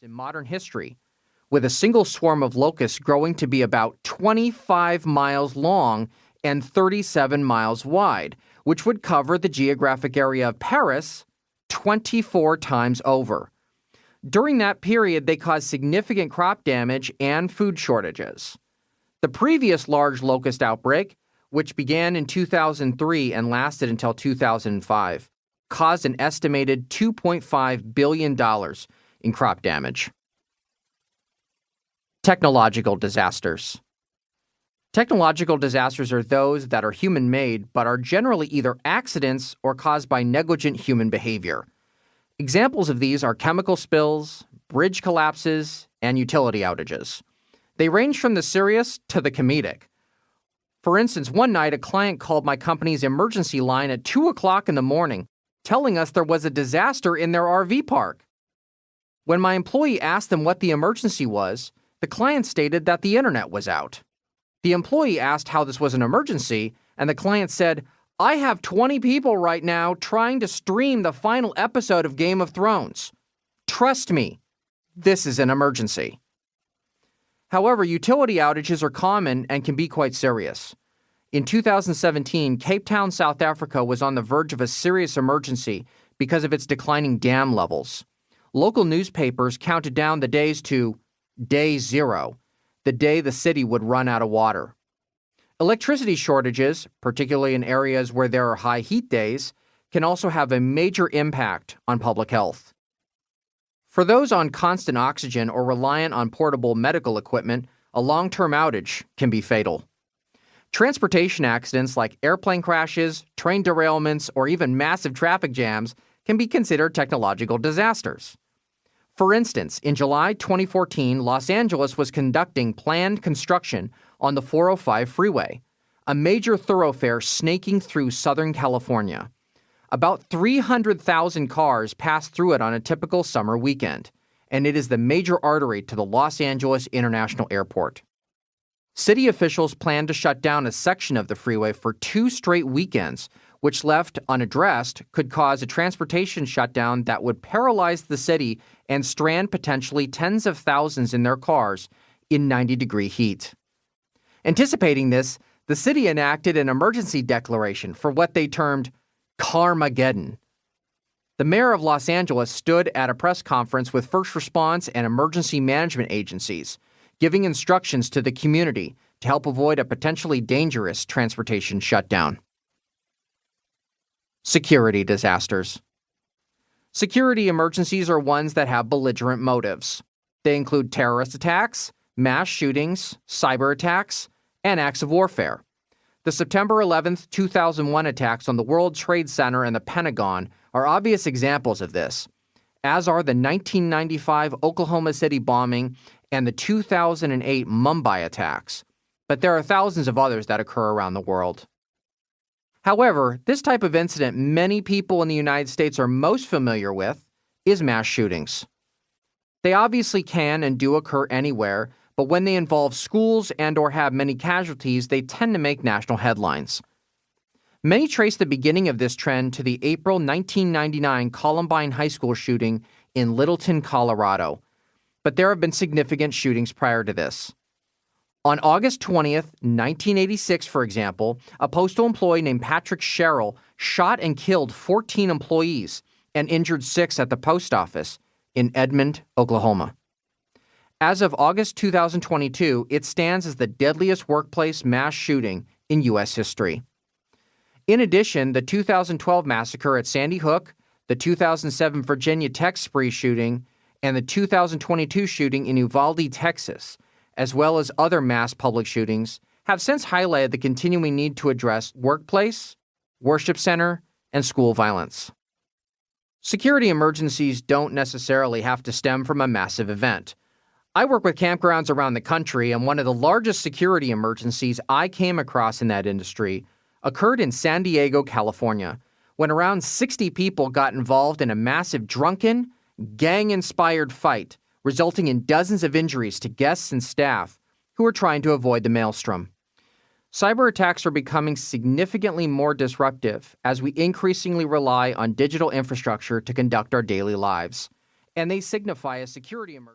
in modern history, with a single swarm of locusts growing to be about 25 miles long and 37 miles wide, which would cover the geographic area of Paris 24 times over. During that period, they caused significant crop damage and food shortages. The previous large locust outbreak, which began in 2003 and lasted until 2005, caused an estimated $2.5 billion in crop damage. Technological disasters. Technological disasters are those that are human-made but are generally either accidents or caused by negligent human behavior. Examples of these are chemical spills, bridge collapses, and utility outages. They range from the serious to the comedic. For instance, one night a client called my company's emergency line at 2 o'clock in the morning, telling us there was a disaster in their RV park. When my employee asked them what the emergency was, the client stated that the internet was out. The employee asked how this was an emergency, and the client said, "I have 20 people right now trying to stream the final episode of Game of Thrones. Trust me, this is an emergency." However, utility outages are common and can be quite serious. In 2017, Cape Town, South Africa was on the verge of a serious emergency because of its declining dam levels. Local newspapers counted down the days to Day Zero, the day the city would run out of water. Electricity shortages, particularly in areas where there are high heat days, can also have a major impact on public health. For those on constant oxygen or reliant on portable medical equipment, a long-term outage can be fatal. Transportation accidents like airplane crashes, train derailments, or even massive traffic jams can be considered technological disasters. For instance, in July 2014, Los Angeles was conducting planned construction on the 405 freeway, a major thoroughfare snaking through Southern California. About 300,000 cars pass through it on a typical summer weekend, and it is the major artery to the Los Angeles International Airport. City officials planned to shut down a section of the freeway for 2 straight weekends, which left unaddressed could cause a transportation shutdown that would paralyze the city and strand potentially tens of thousands in their cars in 90-degree heat. Anticipating this, the city enacted an emergency declaration for what they termed Carmageddon. The mayor of Los Angeles stood at a press conference with first response and emergency management agencies, giving instructions to the community to help avoid a potentially dangerous transportation shutdown. Security disasters. Security emergencies are ones that have belligerent motives. They include terrorist attacks, mass shootings, cyber attacks, and acts of warfare. The September 11, 2001 attacks on the World Trade Center and the Pentagon are obvious examples of this, as are the 1995 Oklahoma City bombing and the 2008 Mumbai attacks. But there are thousands of others that occur around the world. However, this type of incident many people in the United States are most familiar with is mass shootings. They obviously can and do occur anywhere, but when they involve schools and/or have many casualties, they tend to make national headlines. Many trace the beginning of this trend to the April 1999 Columbine High School shooting in Littleton, Colorado, but there have been significant shootings prior to this. On August 20th, 1986, for example, a postal employee named Patrick Sherrill shot and killed 14 employees and injured 6 at the post office in Edmond, Oklahoma. As of August 2022, it stands as the deadliest workplace mass shooting in U.S. history. In addition, the 2012 massacre at Sandy Hook, the 2007 Virginia Tech spree shooting, and the 2022 shooting in Uvalde, Texas, as well as other mass public shootings, have since highlighted the continuing need to address workplace, worship center, and school violence. Security emergencies don't necessarily have to stem from a massive event. I work with campgrounds around the country, and one of the largest security emergencies I came across in that industry occurred in San Diego, California, when around 60 people got involved in a massive drunken, gang-inspired fight, resulting in dozens of injuries to guests and staff who were trying to avoid the maelstrom. Cyber attacks are becoming significantly more disruptive as we increasingly rely on digital infrastructure to conduct our daily lives, and they signify a security emergency.